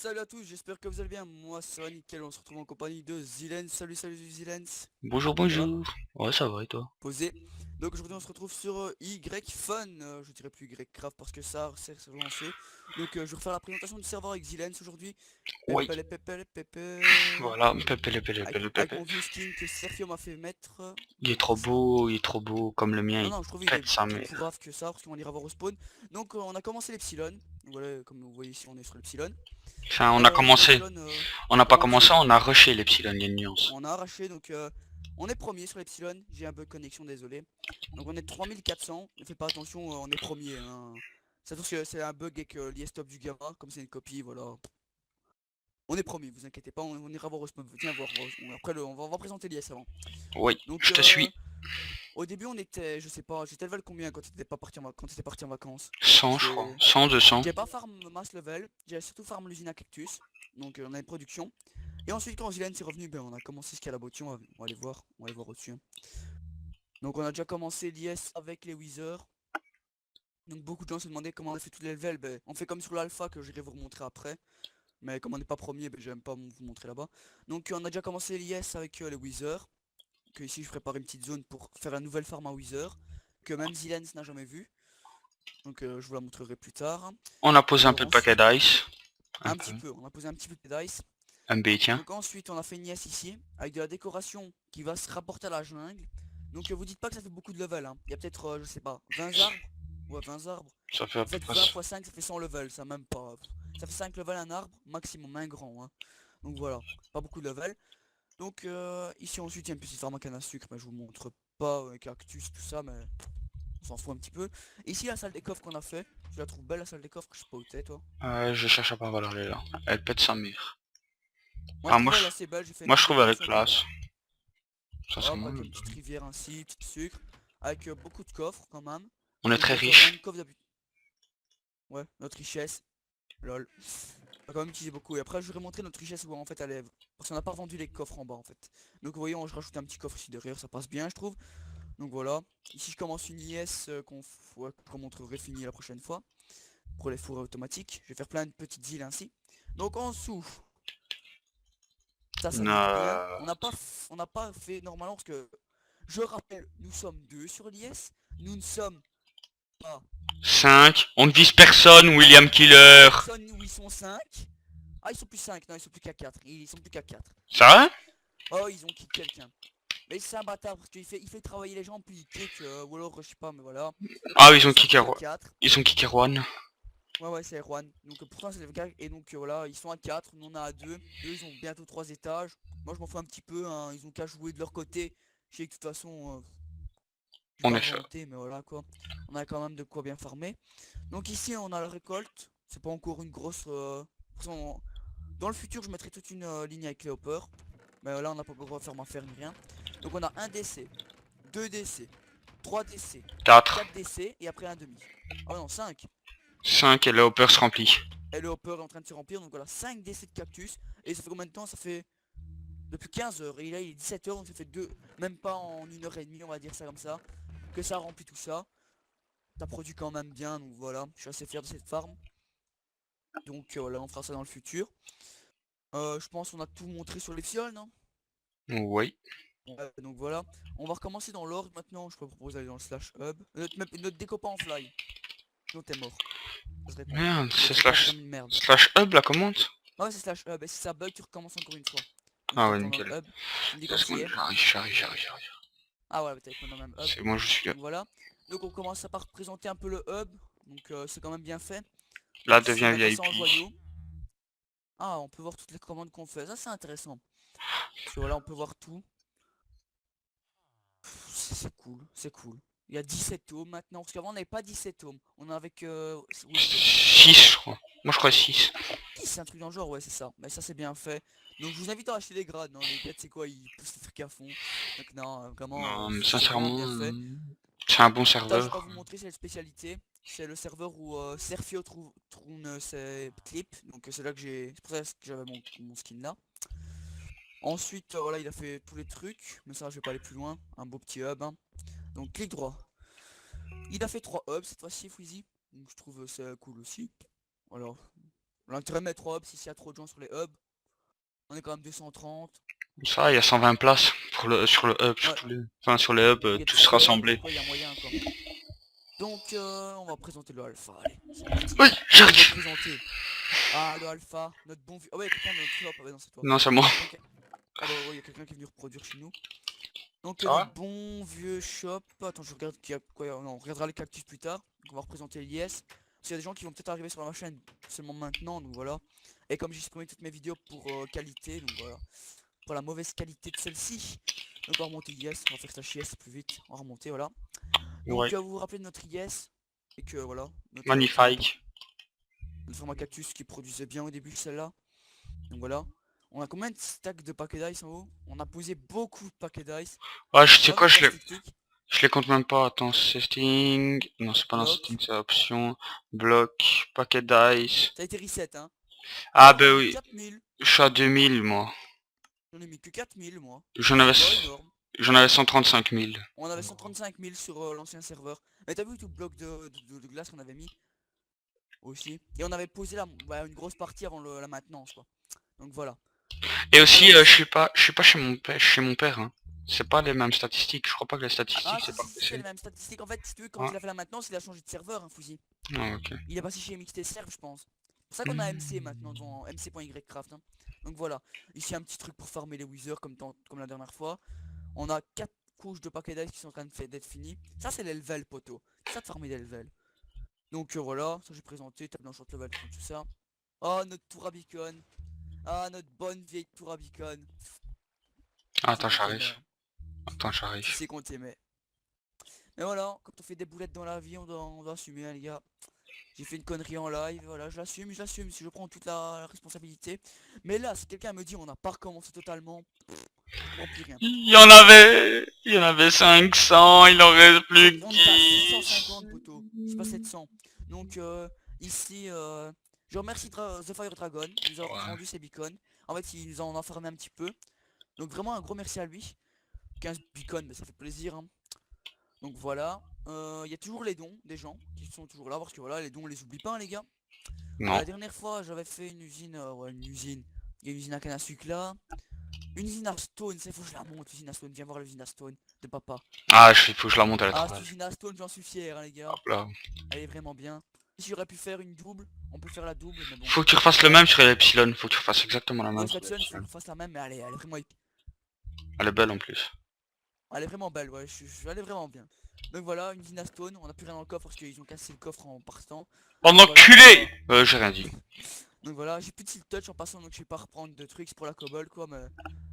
Salut à tous, j'espère que vous allez bien. Moi, ça va nickel. On se retrouve en compagnie de Zilens. Salut Zilens. Bonjour, Ça va? bonjour. Ouais, ça va et toi? Posé. Donc aujourd'hui, on se retrouve sur Y Fun. Je dirais plus Y Craft parce que ça s'est relancé. Donc je vais refaire la présentation du serveur avec Zilens aujourd'hui. Oui. Pépé, pépé, pépé. Voilà, pépé, Avec mon vieux skin que Sergio m'a fait mettre. Ouais, c'est ça. il est trop beau, comme le mien, Non, il non, je trouve il est pète sa plus mère. pourrave que ça parce qu'on va ira voir au spawn. Donc on a commencé l'Epsilon. Voilà, comme vous voyez ici, on est sur l'Epsilon. Enfin, on a Sur commencé. l'Epsilon, On n'a pas commencé. commencé, on a rushé l'Epsilon, il y a une nuance. On a arraché, donc on est premier sur l'Epsilon. J'ai un peu de connexion, désolé. Donc on est 3400. Ne faites pas attention, on est premier, hein. C'est parce que c'est un bug avec l'IS-Top du Gamma, comme c'est une copie, voilà. On est premier, vous inquiétez pas, on ira voir au spawn. Tiens, après on va présenter l'IS avant. Oui, Donc je te suis. au début on était, je sais pas, j'étais level combien quand t'étais pas parti quand t'étais parti en vacances? 100, je crois. J'étais. 100, 200. J'ai pas farm mass level, j'ai surtout farm l'usine à cactus. Donc on a une production. Et ensuite quand Zilen s'est revenu, ben on a commencé ce qu'il y a là-bas, on va aller voir, au-dessus, hein. Donc on a déjà commencé l'IS avec les Wizards. Donc beaucoup de gens se demandaient comment on a fait tous les levels. Ben, on fait comme sur l'alpha que j'irai vous remontrer après. Mais comme on n'est pas premier, ben, j'aime pas vous montrer là-bas. Donc on a déjà commencé l'IS avec les Wizards. Que ici je prépare une petite zone pour faire la nouvelle farm à Wizard. Que même Zilens n'a jamais vu. Donc je vous la montrerai plus tard. On a posé un peu Alors de paquet ensuite, d'ice. Un un peu. petit peu, on a posé un petit peu de dice. Un B, tiens. Donc ensuite on a fait une IS ici. Avec de la décoration qui va se rapporter à la jungle. Donc vous dites pas que ça fait beaucoup de level, hein. Il y a peut-être, je sais pas, 20 arbres. Ouais, 20 arbres. Ça fait à En peu fait, près 20 ça. x 5, ça fait 100 levels, ça même pas. Ça fait 5 levels un arbre, maximum un grand, hein. Donc voilà, pas beaucoup de levels. Donc ici ensuite il y a une petite farm à canne à sucre, mais je vous montre pas avec cactus, tout ça, mais on s'en fout un petit peu. Ici la salle des coffres qu'on a fait, je la trouve belle la salle des coffres, je sais pas où t'es toi. Je cherche à pas voir elle est là. Elle pète sa mère. Moi je Enfin, trouve elle assez belle, j'ai fait une moi je petite trouve elle est décoration avec classe. hop, Sincèrement, avec une petite rivière ainsi, petite sucre, avec beaucoup de coffres quand même. on est Donc très moins de riche. coffres d'habitude. Ouais, notre richesse, lol. On va quand même utiliser beaucoup. Et après, je vais montrer notre richesse où en fait elle est. Parce qu'on n'a pas vendu les coffres en bas en fait. Donc vous voyez, je rajoute un petit coffre ici derrière, ça passe bien, je trouve. Donc voilà. Ici, je commence une IS qu'on montrerai fini la prochaine fois. Pour les fourrés automatiques. Je vais faire plein de petites îles ainsi. Donc en dessous, ça monte bien. Euh, On n'a pas fait normalement parce que. Je rappelle, nous sommes deux sur l'IS. Nous ne sommes pas 5. On ne vise personne, William Killer. personne où ils sont 5. Ah, ils sont plus 5, non, ils sont plus qu'à 4. Ils sont plus qu'à 4. Ça va? Oh, ils ont kick quelqu'un. Mais c'est un bâtard parce qu'il fait travailler les gens puis il kick, ou alors je sais pas, mais voilà. Ah oui, Donc ils sont plus qu'à 4. Ils sont kick Erwan. Ouais, ouais, c'est Erwan. Donc pourtant c'est les gars, et donc voilà, ils sont à 4, nous on a à 2. Eux ils ont bientôt 3 étages. Moi je m'en fous un petit peu, hein. Ils ont qu'à jouer de leur côté. Je sais que de toute façon, je vais On pas est chaud. vanter, mais voilà quoi. On a quand même de quoi bien farmer. Donc ici on a la récolte. C'est pas encore une grosse. Dans le futur je mettrai toute une ligne avec les hoppers. Mais là on n'a pas encore faire ma ferme ni rien. Donc on a un DC, 2 DC, 3 DC, 4. 4 DC et après un demi. Ah non, 5. 5 et le hopper se remplit. Et le hopper est en train de se remplir, donc voilà, 5 DC de cactus. Et ça fait combien de temps? Ça fait depuis 15 heures. Et là il est 17 heures, donc ça fait deux, même pas en 1 heure et demie, on va dire ça comme ça. Que ça remplit tout ça. Ça produit quand même bien, donc voilà, je suis assez fier de cette farm. Donc voilà, on fera ça dans le futur. Je pense qu'on a tout montré sur les fioles, non? Oui. Ouais, donc voilà, on va recommencer dans l'ordre maintenant. Je peux proposer d'aller dans le slash hub. Notre déco pas en fly. Sinon t'es mort. Ça serait con. Merde, Et c'est ce serait slash... vraiment une merde. Slash hub la commande. Ah ouais, c'est slash hub. Et si ça bug, tu recommences encore une fois. Une Ah fois ouais, que t'es dans le nickel. hub. Tu me dis 2 quand tu y secondes, es. j'arrive. Ah ouais, t'es avec moi dans le même hub. C'est moi, je suis là. Donc voilà. Donc on commence par présenter un peu le hub. Donc c'est quand même bien fait. Là, Donc ici devient on a VIP. 200 joyaux. Ah, on peut voir toutes les commandes qu'on fait. Ça c'est intéressant. Parce que voilà, on peut voir tout. C'est cool, c'est cool. Il y a 17 tomes maintenant, parce qu'avant on n'avait pas 17 tomes. On avait que. Oui, c'était 6, je crois. Moi, je crois 6. 10, c'est un truc dans le genre, ouais, c'est ça. Mais ça, c'est bien fait. Donc je vous invite à acheter des grades, non, les gars, c'est quoi, ils poussent les trucs à fond. Donc non, vraiment, Non, mais c'est vraiment bien sincèrement, fait. c'est un bon Ça, je vais pas serveur. vous montrer, c'est la spécialité. C'est le serveur où Serfio trouve ses clips. Donc c'est là que j'ai. C'est pour ça que j'avais mon skin là. Ensuite, voilà, il a fait tous les trucs. Mais ça, je vais pas aller plus loin. Un beau petit hub, hein. Donc clic droit. Il a fait 3 hubs cette fois-ci, Fweezy. Donc je trouve c'est cool aussi. Alors, L'intérêt de mettre 3 hubs, si s'il y a trop de gens sur les hubs. On est quand même 230. Ça, il y a 120 places pour sur le hub, Ouais, enfin sur les hubs, il y a tous sur les hubs, rassemblés. donc ouais, il y a moyen quoi. Donc on va présenter le alpha, allez, c'est parti. Oui, On va j'arrive. présenter. Ah, le alpha, notre bon vieux... Ah ouais, quelqu'un de notre shop, ah ouais, non c'est toi. Non, c'est moi. Donc, ah bah ouais, il y a quelqu'un qui est venu reproduire chez nous. Donc Ça notre va? bon vieux shop. Attends, je regarde qu'il y a quoi. Non, on regardera les cactus plus tard. Donc on va représenter l'IS. Parce qu'il y a des gens qui vont peut-être arriver sur la chaîne seulement maintenant, donc voilà. Et comme j'ai supprimé toutes mes vidéos pour qualité, donc voilà. Pour la mauvaise qualité de celle-ci. Donc on va remonter IS, on va faire slash IS plus vite. On va remonter, voilà. Donc Ouais. vous vous rappelez de notre IS. Et que voilà, notre Magnifique. format cactus qui produisait bien au début celle-là. Donc voilà. On a combien de stacks de paquets d'ice en haut? On a posé beaucoup de paquets d'ice. Ouais, je sais Pas quoi, notre base technique. je les compte même pas. Attends, setting. Non, c'est pas dans Bloc. setting, c'est option. Bloc, paquet dice. Ça a été reset hein. Ah, Oh, j'en ben ai mis oui. 4000. Je suis à 2000, moi. J'en ai mis que 4000 moi. J'en avais, C'est pas énorme. j'en avais 135 000. On avait 135 000 sur l'ancien serveur. Mais t'as vu tout le bloc de glace qu'on avait mis aussi. Et on avait posé une grosse partie avant la maintenance quoi. Donc voilà. Et Donc aussi, alors ici. je suis pas chez mon père, hein. C'est pas les mêmes statistiques. Je crois pas que les Ah statistiques, si c'est pas si le si c'est les PC. mêmes statistiques. En fait si tu veux quand Ouais. il a fait la maintenance il a changé de serveur un Fouzi. Ah, ok. Il est passé chez MXT Serve je pense. C'est pour ça qu'on a MC maintenant devant MC.ycraft hein. Donc voilà. Ici un petit truc pour farmer les withers comme la dernière fois. On a 4 couches de paquets d'ice qui sont en train d'être finies. Ça c'est les levels poteau. C'est ça de farmer des levels. Donc voilà, ça j'ai présenté, tape dans short level, tout ça. Oh notre tour à beacon. Ah notre bonne vieille tour à beacon. Ah, C'est attends, qu'on t'aimait. j'arrive. Hein. Attends, j'arrive. Tu sais qu'on t'aimait. Mais voilà, quand on fait des boulettes dans la vie, on doit assumer hein, les gars. J'ai fait une connerie en live, voilà, je l'assume, si je prends toute la responsabilité. Mais là, si quelqu'un me dit on n'a pas recommencé totalement, je prends plus rien. Il y en avait 500, il en reste plus que On était à 10. 650 poteaux, c'est pas 700. Donc ici, je remercie The Fire Dragon de nous avoir Ouais. rendu ses beacons. En fait, il nous en a formé un petit peu. Donc vraiment un gros merci à lui. 15 beacons, mais ça fait plaisir. Hein. Donc voilà. Il y a toujours les dons des gens qui sont toujours là parce que voilà, les dons on les oublie pas hein, les gars. Non. La dernière fois j'avais fait une usine, ouais une usine. Il y a une usine à canne à sucre là. Une usine à stone, c'est faut que je la monte l'usine à stone. Viens voir l'usine à stone de papa. Ah, il faut que je la monte, elle est Ah trop cette belle. usine à stone j'en suis fier hein, les gars. Hop là. Elle est vraiment bien. Si j'aurais pu faire une double, on peut faire la double mais bon. Faut que tu refasses le même sur l'Epsilon. Faut que tu refasses exactement la Ouais même sur sur Epsilon il faut que l'Epsilon. je fasse la même mais elle est vraiment Elle est belle en plus. elle est vraiment belle, ouais, elle est vraiment bien. Donc voilà, une usine à stone, on a plus rien dans le coffre parce qu'ils ont cassé le coffre en partant. Oh Donc voilà, on enculé. va... J'ai rien dit. Donc voilà, j'ai plus de silk touch en passant donc je vais pas reprendre de trucs pour la cobble quoi mais...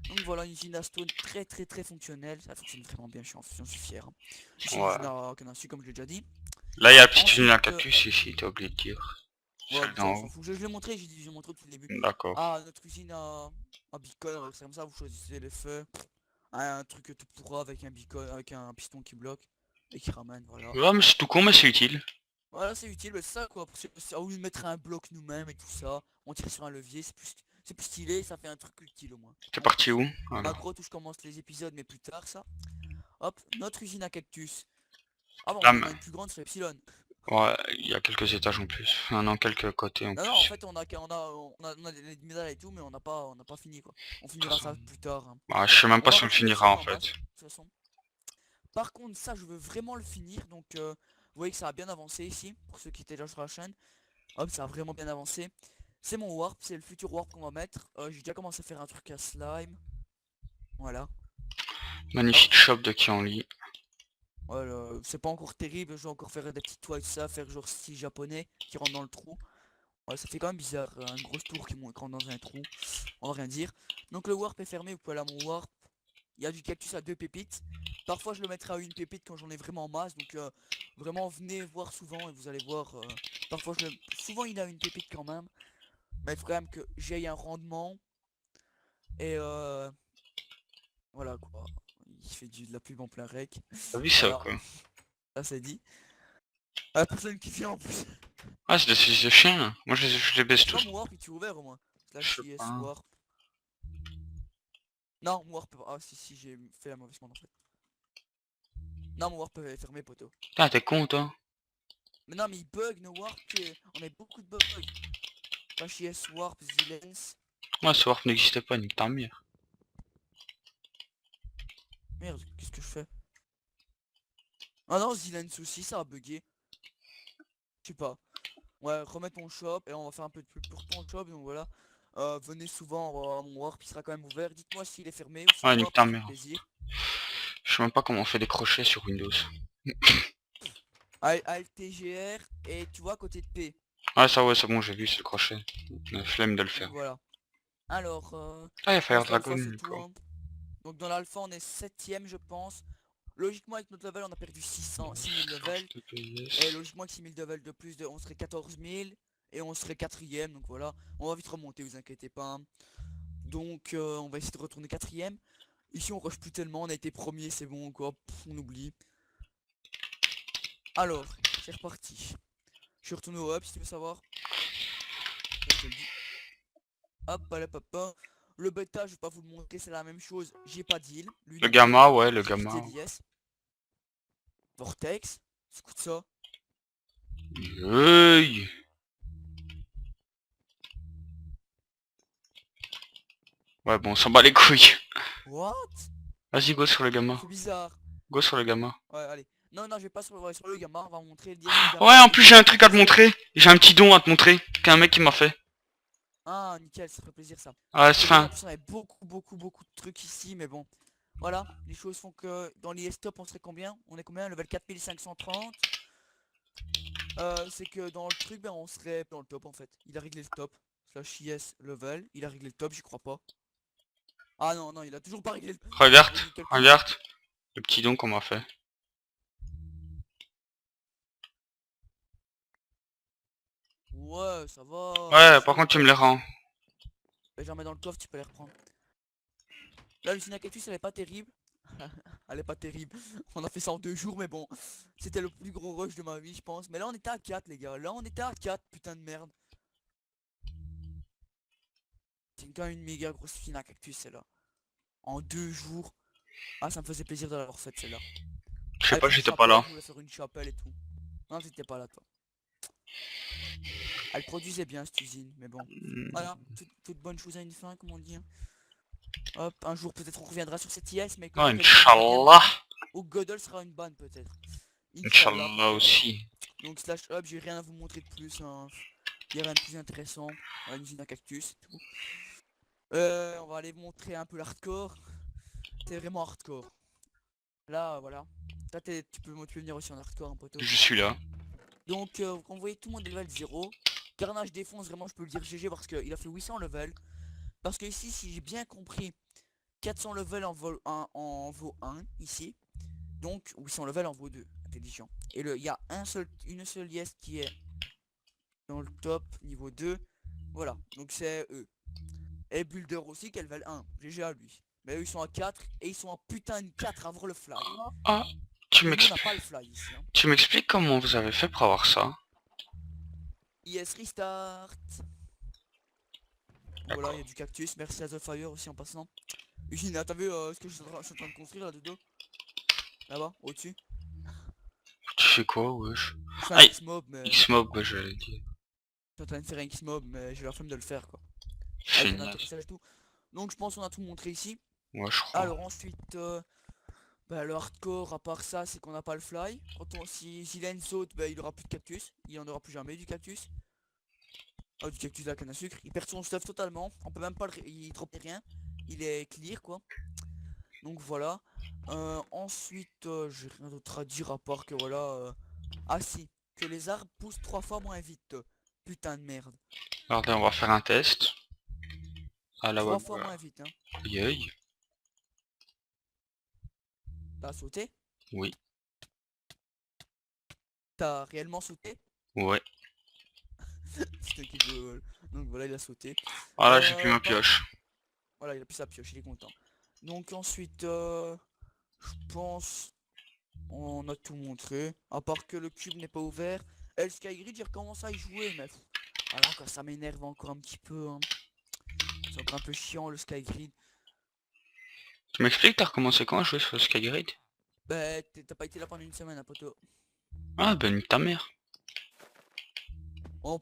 Donc voilà, une usine à stone très fonctionnelle, ça fonctionne vraiment bien, j'en suis fier. Hein. Ici une Ouais. usine à canne à sucre comme je l'ai déjà dit. Là, il y a la petite usine à Ensuite, cactus ici, t'as oublié de dire. ouais, Celle ça d'en on s'en haut. fout, je l'ai montré, j'ai montré depuis le début. D'accord. Ah, notre usine à beacon, c'est comme ça, vous choisissez les feux. Un truc tout pourra avec un beacon, avec un piston qui bloque et qui ramène, voilà. Ouais, mais c'est tout con, mais c'est utile. Voilà, c'est utile, mais c'est ça quoi. Au lieu de mettre un bloc nous-mêmes et tout ça, on tire sur un levier, c'est plus stylé, ça fait un truc utile au moins. T'es En parti plus. où? Ma Alors. grotte où je commence les épisodes, mais plus tard ça. Hop, notre usine à cactus. Ah bon, Là, on en a une plus grande sur Epsilon. ouais, il y a quelques étages en plus. Ah non, quelques côtés en Non, non, en plus. fait on a des médailles et tout, mais on n'a pas fini quoi. On finira ça plus tard. Hein. Ah, je sais même On pas va si on le refaire finira l'Epsilon en en base, fait. de toute façon. Par contre, ça je veux vraiment le finir, donc vous voyez que ça a bien avancé ici, pour ceux qui étaient déjà sur la chaîne. Hop, ça a vraiment bien avancé. C'est mon warp, c'est le futur warp qu'on va mettre. J'ai déjà commencé à faire un truc à slime. Voilà. Hop. Magnifique shop de Kianli. Voilà. C'est pas encore terrible, je vais encore faire des petits toits et tout ça, faire genre style japonais qui rentre dans le trou. Ouais, ça fait quand même bizarre, une grosse tour qui rentre dans un trou. On va rien dire. Donc le warp est fermé, vous pouvez aller à mon warp. Il y a du cactus à 2 pépites. Parfois je le mettrai à une pépite quand j'en ai vraiment en masse. Donc vraiment venez voir souvent et vous allez voir. Parfois souvent il a une pépite quand même. Mais il faut quand même que j'aille un rendement. Et voilà quoi. Il fait de la pub en plein rec. T'as vu ça Voilà, quoi? là c'est dit. La personne qui vient en plus. Ah, c'est des fils de chiens. Moi je les baisse Tu vois tous. mon warp il est ouvert au moins. Je Slash sais IS pas. warp. Non, mon warp. Ah si j'ai fait la mauvaise commande en fait. Non mon warp est fermé poteau. Putain, t'es con toi. Mais non mais il bug nos warp. On a beaucoup de bugs. Slash yes warp Zilens. Ouais, ce warp n'existait pas, nique ta mère. Merde, qu'est-ce que je fais? Ah non, Zilens aussi, ça a bugué. Je sais pas. Ouais, remets ton shop et on va faire un peu de pub pour ton shop, donc voilà. Venez souvent à mon warp, il sera quand même ouvert. Dites-moi s'il est fermé ou s'il Ouais, est nique ouvert, ta ça fait mère. plaisir. Je sais même pas comment on fait des crochets sur Windows. ALTGR et tu vois à côté de P. Ah ça ouais, c'est bon, j'ai vu, c'est le crochet. La flemme de le Donc faire. voilà. Alors, Ah, il y a je Fire pense Dragon, l'alpha c'est tout, quoi. hein. Donc dans l'alpha on est 7ème je pense. Logiquement avec notre level on a perdu 6000 levels. Et logiquement avec 6000 levels de plus, on serait 14000. Et on serait 4ème, donc voilà. On va vite remonter, vous inquiétez pas, hein. Donc on va essayer de retourner 4ème. Ici on rush plus tellement, on a été premier, c'est bon quoi, pff, on oublie. Alors, c'est reparti. Je suis retourné au hub si tu veux savoir. Comme je te le dis. Hop, allez papa. Le bêta, je vais pas vous le montrer, c'est la même chose. J'ai pas d'île. Lui Le non plus. gamma, ouais, le J'ai quitté gamma. l'IS. Vortex. Écoute ça. Hey. Ouais, bon, on s'en bat les couilles. What? Vas-y, go sur le gamma. C'est bizarre. Go sur le gamma. Ouais, allez. Non, non, je vais pas sur, ouais, sur le gamma. On va montrer le dièse du gamma. Ouais, Parce en que plus j'ai j'ai un pas vu truc à te passer. montrer. J'ai un petit don à te montrer. Qu'un mec qui m'a fait. Ah, nickel, ça ferait plaisir ça. Ah, c'est C'est vrai fin. qu'en plus on avait beaucoup de trucs ici, mais bon. Voilà, les choses font que dans l'IS top on serait combien? On est combien? Level 4530. C'est que dans le truc, ben on serait dans le top en fait. Il a réglé le top. Slash IS level. Il a réglé le top, j'y crois pas. Ah non, non, il a toujours pas réglé le... Regarde, Oui, calcul. regarde. Le petit don qu'on m'a fait. Ouais, ça va, Ouais, par chill contre tu quoi. me les rends. Ben, j'en mets dans le coffre, tu peux les reprendre. Là, l'usine à cactus, elle est pas terrible. Elle est pas terrible. On a fait ça en 2 jours, mais bon. C'était le plus gros rush de ma vie, je pense. Mais là, on était à 4 les gars. Là, on était à 4 putain de merde. C'est quand même une méga grosse usine à cactus, celle-là. En 2 jours. Ah, ça me faisait plaisir de l'avoir faite, celle-là. Je sais Avec pas, une j'étais pas chapelle, là. je voulais faire une chapelle et tout. Non, t'étais pas là, toi. Elle produisait bien, cette usine, mais bon. Voilà, toute bonne chose a une fin, comme on dit, hein. Hop, un jour, peut-être on reviendra sur cette IS, mais Oh, quand quelqu'un voudra bien le Inch'Allah. prendre. Ou Godel sera une banne, peut-être. Inch'Allah, Inch'Allah peut-être. aussi. Donc, slash up, j'ai rien à vous montrer de plus, hein. Il y a rien de plus intéressant. Voilà, une usine à cactus et tout. On va aller montrer un peu l'hardcore. C'est vraiment hardcore. Là, voilà. Là, tu peux venir aussi en hardcore, un poteau. Je suis là. Donc, quand vous voyez tout le monde est level 0. Carnage défonce, vraiment, je peux le dire GG parce qu'il a fait 800 level. Parce que ici, si j'ai bien compris, 400 level en vaut 1 ici. Donc 800 level en vaut 2. Intelligent. Et il y a une seule yes qui est dans le top niveau 2. Voilà, donc c'est eux. Et Builder aussi qui est level 1. GG à lui. Mais eux ils sont à 4 et ils sont en putain de 4 à avoir le fly. Ah, tu Et nous on n'a m'expliques. pas le fly ici, hein. Tu m'expliques comment vous avez fait pour avoir ça? Yes restart. Voilà, il y a du cactus. Merci à The Fire aussi en passant. Eugene, t'as vu ce que je suis en train de construire là-dedans? Là-bas, au-dessus. Tu fais quoi, wesh? Je fais un Ah, X-Mob, mais... X-Mob, ouais, j'allais dire. Je suis en train de faire un X-Mob, mais j'ai la flemme de le faire, quoi. Avec un Feignasse. atterrissage et tout. Donc je pense qu'on a tout montré ici. Ouais, je crois. Alors ensuite, bah, le hardcore, à part ça, c'est qu'on n'a pas le fly. Si Zilen saute, bah, il aura plus de cactus. Il en aura plus jamais du cactus. Ah, du cactus de la canne à sucre. Il perd son stuff totalement. On peut même pas il drop rien. Il est clear, quoi. Donc voilà. Ensuite, j'ai rien d'autre à dire à part que voilà. Ah si, que les arbres poussent 3 fois moins vite. Putain de merde. Regardez, on va faire un test. Ah là, ouais, 3 fois moins vite, hein. aïe, aïe. T'as sauté? Oui, T'as réellement sauté? ouais. Putain, donc voilà, il a sauté. Ah là, j'ai plus ma Par- pioche. Voilà, il a plus sa pioche, il est content. Donc ensuite, je pense, on a tout montré. À part que le cube n'est pas ouvert. Et le Skygrid, j'ai recommencé à y jouer, mais... voilà, quand ça m'énerve encore un petit peu, hein. C'est encore un peu chiant, le Skygrid. Tu m'expliques, t'as recommencé quand à jouer sur le Skygrid? Bah, t'as pas été là pendant une semaine, hein, poteau. Ah, ben nique ta mère. on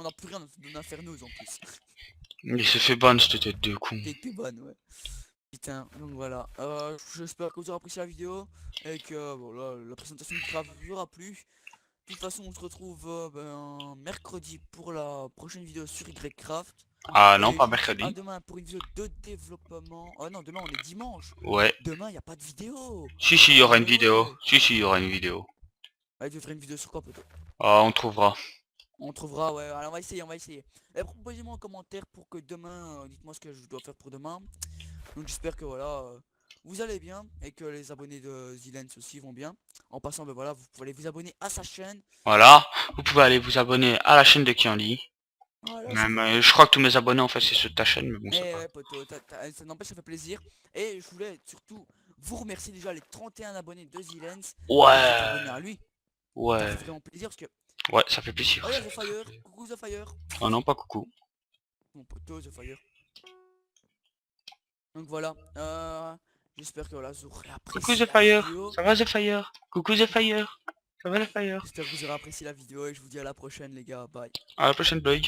n'a plus rien de Infernos en plus. Il s'est fait ban cette tête de con. T'es bonne, ouais. Putain, donc voilà. J'espère que vous aurez apprécié la vidéo et que voilà, la présentation du craft vous aura plu. De toute façon, on se retrouve mercredi pour la prochaine vidéo sur YCraft. Ah non, Et pas je vous dis à mercredi. demain pour une vidéo de développement. Oh non, demain on est dimanche. Ouais. Demain, il n'y a pas de vidéo. Si, il y aura une Mais vidéo. ouais. Si, il y aura une vidéo. Allez, tu feras une vidéo sur quoi peut-être? Ah, on trouvera. On trouvera, ouais. Alors, on va essayer, on va essayer. Et proposez-moi en commentaire pour que demain, dites-moi ce que je dois faire pour demain. Donc j'espère que voilà, vous allez bien et que les abonnés de Zilens aussi vont bien. En passant, ben voilà, vous pouvez aller vous abonner à sa chaîne. Voilà. Vous pouvez aller vous abonner à la chaîne de Kianli. Voilà, c'est Même, fait. je crois que tous mes abonnés en fait c'est sur ta chaîne, mais bon, ça Et va. ouais, poteau, ça n'empêche, ça fait plaisir. Et je voulais surtout vous remercier déjà les 31 abonnés de Zilens qui ont été abonnés Ouais. à lui. Ça Ouais. fait vraiment plaisir parce que... Ouais, ça fait plaisir. Oh, il y a The Fire. Coucou The Fire. Oh non, pas coucou. Mon poteau The Fire. Donc voilà, j'espère que voilà, vous aurez Coucou apprécié The la Fire. vidéo. Ça va The Fire? Coucou The Fire. Ça va The Fire? J'espère que vous aurez apprécié la vidéo et je vous dis à la prochaine les gars, bye. À la prochaine, Blog.